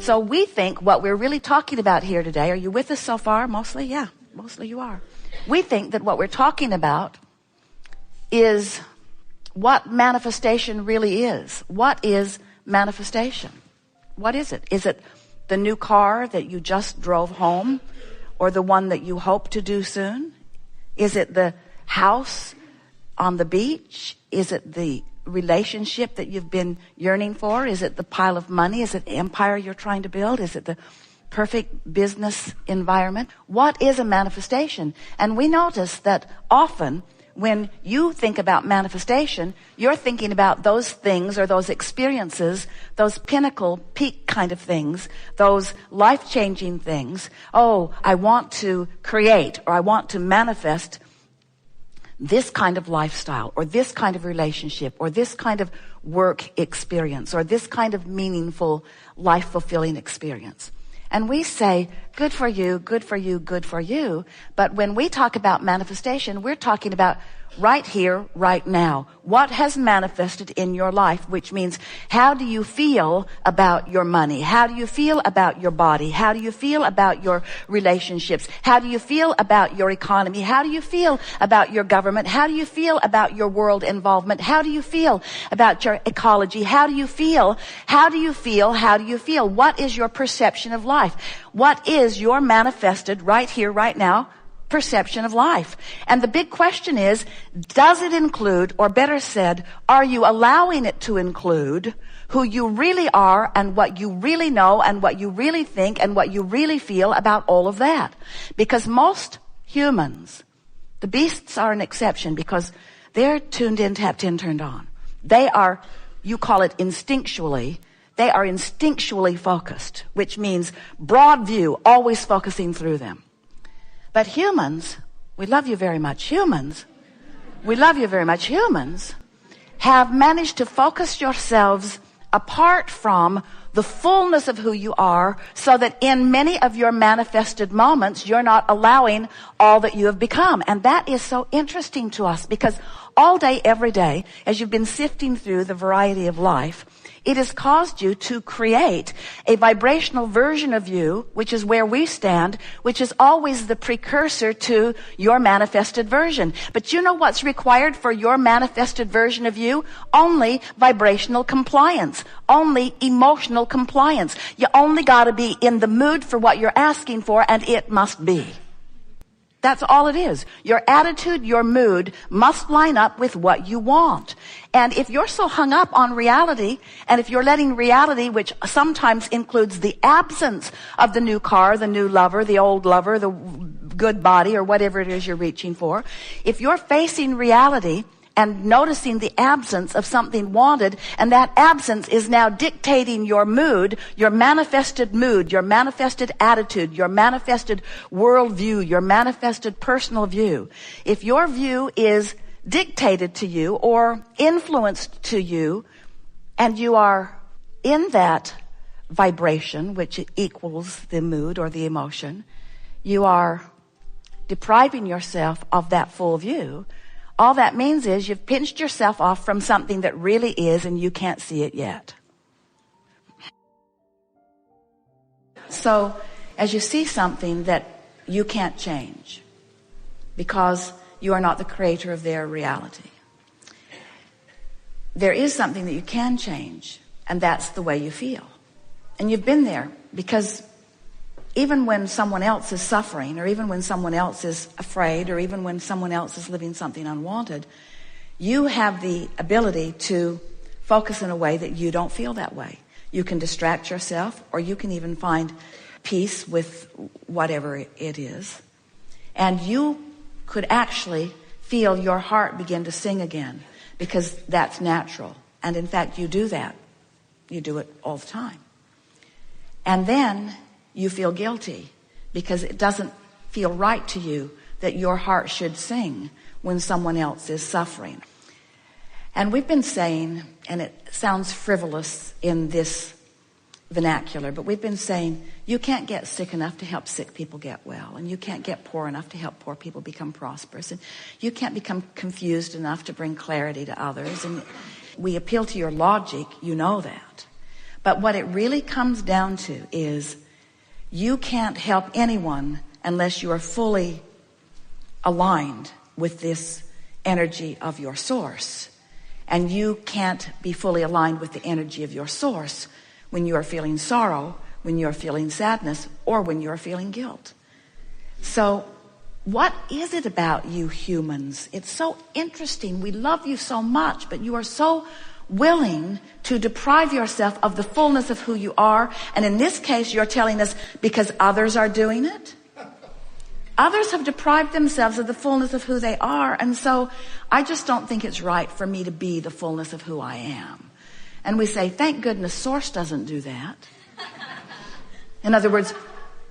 So we think what we're really talking about here today, are you with us so far? Mostly? Yeah, mostly you are. We think that what we're talking about is what manifestation really is. What is manifestation? What is it? Is it the new car that you just drove home, or the one that you hope to do soon? Is it the house on the beach? Is it the relationship that you've been yearning for? Is it the pile of money? Is it the empire you're trying to build? Is it the perfect business environment? What is a manifestation? And we notice that often when you think about manifestation, you're thinking about those things or those experiences, those pinnacle, peak kind of things, those life-changing things. Oh, I want to create, or I want to manifest this kind of lifestyle, or this kind of relationship, or this kind of work experience, or this kind of meaningful, life-fulfilling experience. And we say, good for you, good for you, good for you. But when we talk about manifestation, we're talking about right here, right now. What has manifested in your life, which means how do you feel about your money? How do you feel about your body? How do you feel about your relationships? How do you feel about your economy? How do you feel about your government? How do you feel about your world involvement? How do you feel about your ecology? How do you feel? How do you feel? How do you feel? What is your perception of life? What is your manifested right here, right now perception of life? And the big question is, does it include, or better said, are you allowing it to include who you really are and what you really know and what you really think and what you really feel about all of that? Because most humans, the beasts are an exception because they're tuned in, tapped in, turned on. They are, you call it instinctually, they are instinctually focused, which means broad view, always focusing through them. But humans, we love you very much. Humans, we love you very much. Humans have managed to focus yourselves apart from the fullness of who you are, so that in many of your manifested moments, you're not allowing all that you have become. And that is so interesting to us, because all day, every day, as you've been sifting through the variety of life, it has caused you to create a vibrational version of you, which is where we stand, which is always the precursor to your manifested version. But you know what's required for your manifested version of you? Only vibrational compliance, only emotional compliance. You only got to be in the mood for what you're asking for, and it must be. That's all it is. Your attitude, your mood must line up with what you want. And if you're so hung up on reality, and if you're letting reality, which sometimes includes the absence of the new car, the new lover, the old lover, the good body, or whatever it is you're reaching for, if you're facing reality and noticing the absence of something wanted, and that absence is now dictating your mood, your manifested attitude, your manifested worldview, your manifested personal view. If your view is dictated to you or influenced to you, and you are in that vibration, which equals the mood or the emotion, you are depriving yourself of that full view. All that means is you've pinched yourself off from something that really is, and you can't see it yet. So, as you see something that you can't change, because you are not the creator of their reality, there is something that you can change, and that's the way you feel. And you've been there, because even when someone else is suffering, or even when someone else is afraid, or even when someone else is living something unwanted, you have the ability to focus in a way that you don't feel that way. You can distract yourself, or you can even find peace with whatever it is. And you could actually feel your heart begin to sing again, because that's natural. And in fact, you do that. You do it all the time. And then you feel guilty, because it doesn't feel right to you that your heart should sing when someone else is suffering. And we've been saying, and it sounds frivolous in this vernacular, but we've been saying you can't get sick enough to help sick people get well, and you can't get poor enough to help poor people become prosperous, and you can't become confused enough to bring clarity to others. And we appeal to your logic, you know that. But what it really comes down to is you can't help anyone unless you are fully aligned with this energy of your source. And you can't be fully aligned with the energy of your source when you are feeling sorrow, when you are feeling sadness, or when you are feeling guilt. So what is it about you humans? It's so interesting. We love you so much, but you are so willing to deprive yourself of the fullness of who you are. And in this case, you're telling us because others are doing it. Others have deprived themselves of the fullness of who they are. And so I just don't think it's right for me to be the fullness of who I am. And we say, thank goodness Source doesn't do that. In other words,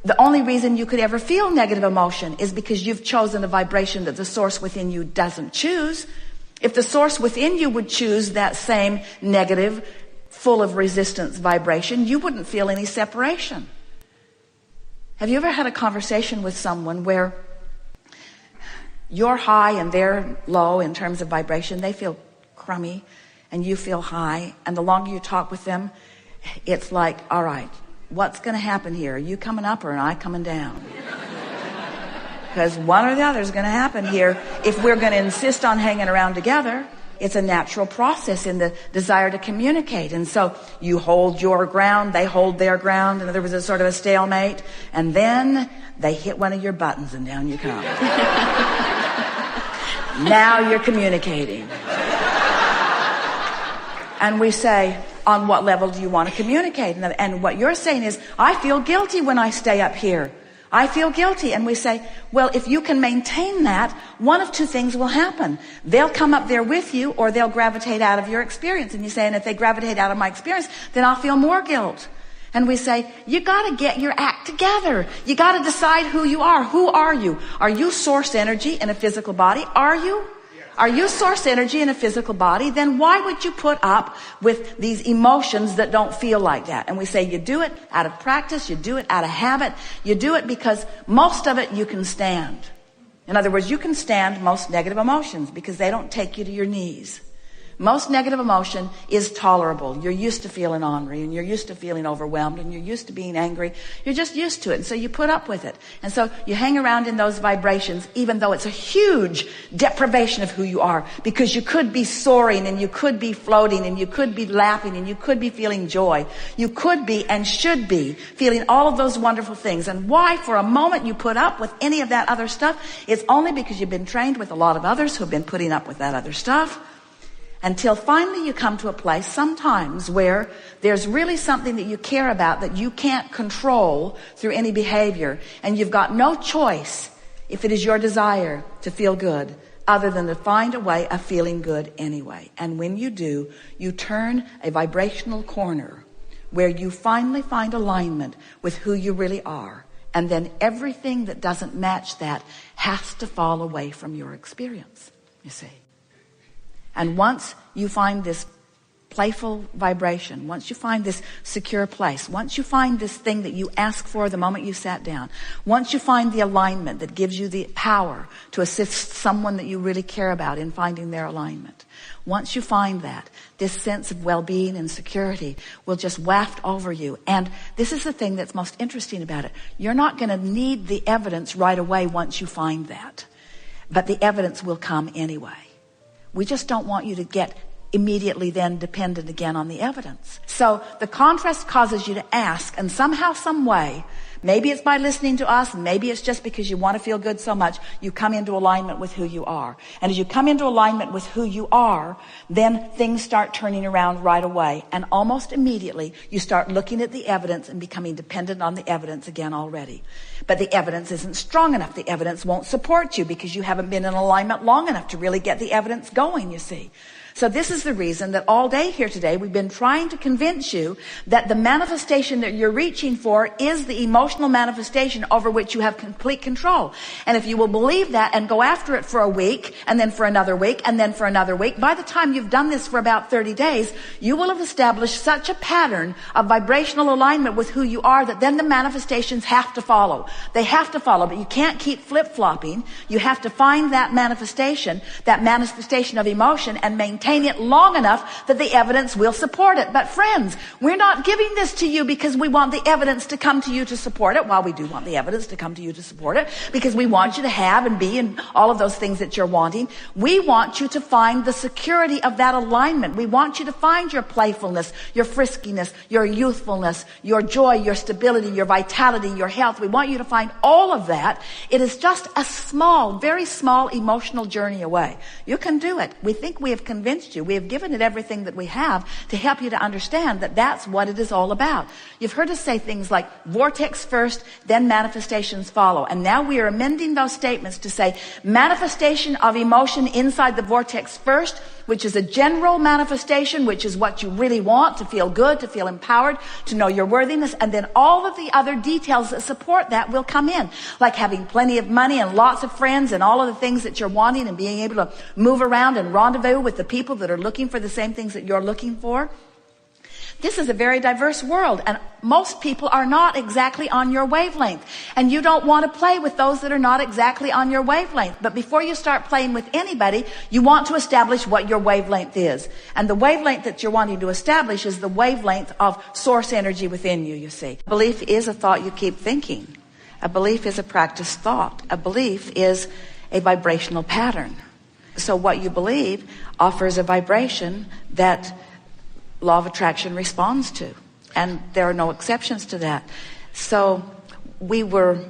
the only reason you could ever feel negative emotion is because you've chosen a vibration that the Source within you doesn't choose. If the Source within you would choose that same negative, full of resistance vibration, you wouldn't feel any separation. Have you ever had a conversation with someone where you're high and they're low in terms of vibration? They feel crummy and you feel high. And the longer you talk with them, it's like, all right, what's going to happen here? Are you coming up or am I coming down? Because one or the other is going to happen here. If we're going to insist on hanging around together, it's a natural process in the desire to communicate. And so you hold your ground, they hold their ground, and there was a sort of a stalemate. And then they hit one of your buttons and down you come. Now you're communicating. And we say, on what level do you want to communicate? And what you're saying is, I feel guilty when I stay up here. I feel guilty. And we say, well, if you can maintain that, one of two things will happen. They'll come up there with you or they'll gravitate out of your experience. And you say, and if they gravitate out of my experience, then I'll feel more guilt. And we say, you got to get your act together. You got to decide who you are. Who are you? Are you Source energy in a physical body? Are you? Are you Source energy in a physical body? Then why would you put up with these emotions that don't feel like that? And we say you do it out of practice, you do it out of habit, you do it because most of it you can stand. In other words, you can stand most negative emotions because they don't take you to your knees. Most negative emotion is tolerable. You're used to feeling ornery and you're used to feeling overwhelmed and you're used to being angry. You're just used to it. And so you put up with it. And so you hang around in those vibrations even though it's a huge deprivation of who you are, because you could be soaring and you could be floating and you could be laughing and you could be feeling joy. You could be and should be feeling all of those wonderful things. And why for a moment you put up with any of that other stuff? It's only because you've been trained with a lot of others who have been putting up with that other stuff. Until finally you come to a place sometimes where there's really something that you care about that you can't control through any behavior. And you've got no choice, if it is your desire to feel good, other than to find a way of feeling good anyway. And when you do, you turn a vibrational corner where you finally find alignment with who you really are. And then everything that doesn't match that has to fall away from your experience, you see. And once you find this playful vibration, once you find this secure place, once you find this thing that you asked for the moment you sat down, once you find the alignment that gives you the power to assist someone that you really care about in finding their alignment, once you find that, this sense of well-being and security will just waft over you. And this is the thing that's most interesting about it. You're not going to need the evidence right away once you find that. But the evidence will come anyway. We just don't want you to get immediately then dependent again on the evidence. So the contrast causes you to ask, and somehow, some way, maybe it's by listening to us, maybe it's just because you want to feel good so much, you come into alignment with who you are. And as you come into alignment with who you are, then things start turning around right away. And almost immediately, you start looking at the evidence and becoming dependent on the evidence again already. But the evidence isn't strong enough. The evidence won't support you because you haven't been in alignment long enough to really get the evidence going, you see. So this is the reason that all day here today we've been trying to convince you that the manifestation that you're reaching for is the emotional emotional manifestation over which you have complete control. And if you will believe that and go after it for a week, and then for another week, and then for another week, by the time you've done this for about 30 days, you will have established such a pattern of vibrational alignment with who you are that then the manifestations have to follow. They have to follow, but you can't keep flip-flopping. You have to find that manifestation of emotion, and maintain it long enough that the evidence will support it. But friends, we're not giving this to you because we want the evidence to come to you to support it. While we do want the evidence to come to you to support it, because we want you to have and be and all of those things that you're wanting. We want you to find the security of that alignment. We want you to find your playfulness, your friskiness, your youthfulness, your joy, your stability, your vitality, your health. We want you to find all of that. It is just a small, very small emotional journey away. You can do it. We think we have convinced you. We have given it everything that we have to help you to understand that that's what it is all about. You've heard us say things like vortex first, then manifestations follow. And now we are amending those statements to say manifestation of emotion inside the vortex first, which is a general manifestation, which is what you really want, to feel good, to feel empowered, to know your worthiness. And then all of the other details that support that will come in, like having plenty of money and lots of friends and all of the things that you're wanting, and being able to move around and rendezvous with the people that are looking for the same things that you're looking for. This is a very diverse world, and most people are not exactly on your wavelength. And you don't want to play with those that are not exactly on your wavelength. But before you start playing with anybody, you want to establish what your wavelength is. And the wavelength that you're wanting to establish is the wavelength of source energy within you, you see. A belief is a thought you keep thinking. A belief is a practiced thought. A belief is a vibrational pattern. So what you believe offers a vibration that law of attraction responds to, and there are no exceptions to that. So we were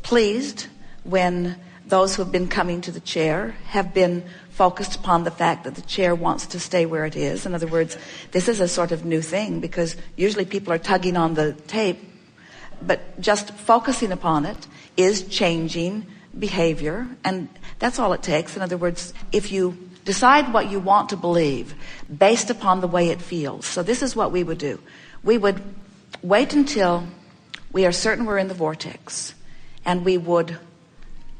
pleased when those who have been coming to the chair have been focused upon the fact that the chair wants to stay where it is. In other words, this is a sort of new thing, because usually people are tugging on the tape, but just focusing upon it is changing behavior, and that's all it takes. In other words, if you decide what you want to believe based upon the way it feels. So this is what we would do. We would wait until we are certain we're in the vortex, and we would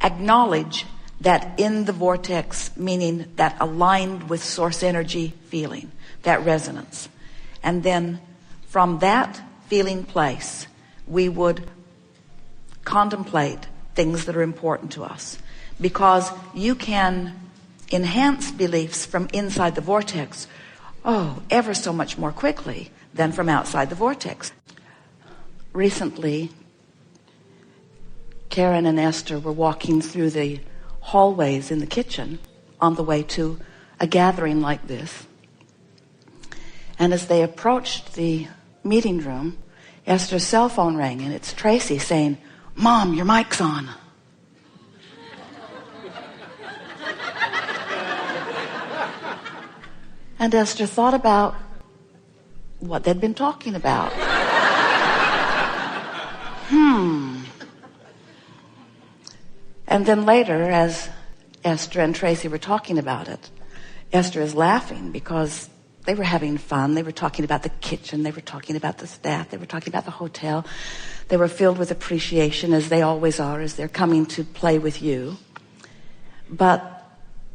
acknowledge that in the vortex, meaning that aligned with source energy feeling, that resonance. And then from that feeling place, we would contemplate things that are important to us, because you can enhance beliefs from inside the vortex, ever so much more quickly than from outside the vortex. Recently, Karen and Esther were walking through the hallways in the kitchen on the way to a gathering like this. And as they approached the meeting room, Esther's cell phone rang, and it's Tracy saying, "Mom, your mic's on." And Esther thought about what they'd been talking about. And then later, as Esther and Tracy were talking about it, Esther is laughing because they were having fun. They were talking about the kitchen. They were talking about the staff. They were talking about the hotel. They were filled with appreciation, as they always are, as they're coming to play with you. But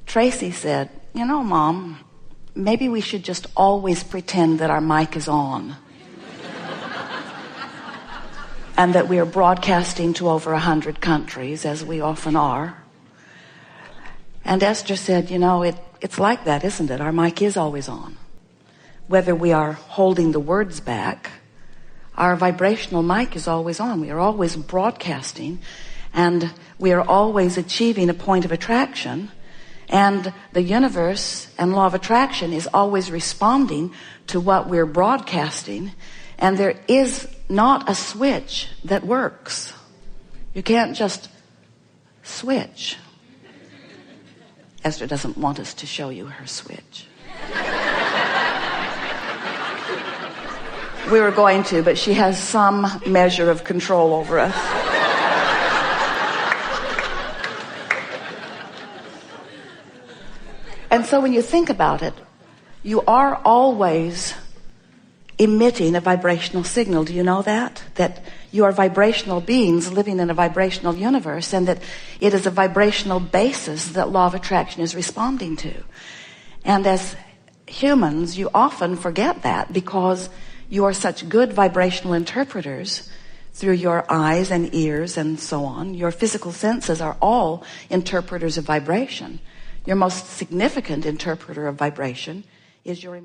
Tracy said, "You know, Mom, maybe we should just always pretend that our mic is on and that we are broadcasting to over 100 countries, as we often are." And Esther said, it's like that, isn't it? Our mic is always on. Whether we are holding the words back, our vibrational mic is always on. We are always broadcasting, and we are always achieving a point of attraction. And the universe and law of attraction is always responding to what we're broadcasting. And there is not a switch that works. You can't just switch. Esther doesn't want us to show you her switch. We were going to, but she has some measure of control over us. And so when you think about it, you are always emitting a vibrational signal. Do you know that? That you are vibrational beings living in a vibrational universe, and that it is a vibrational basis that law of attraction is responding to. And as humans, you often forget that because you are such good vibrational interpreters through your eyes and ears and so on. Your physical senses are all interpreters of vibration. Your most significant interpreter of vibration is your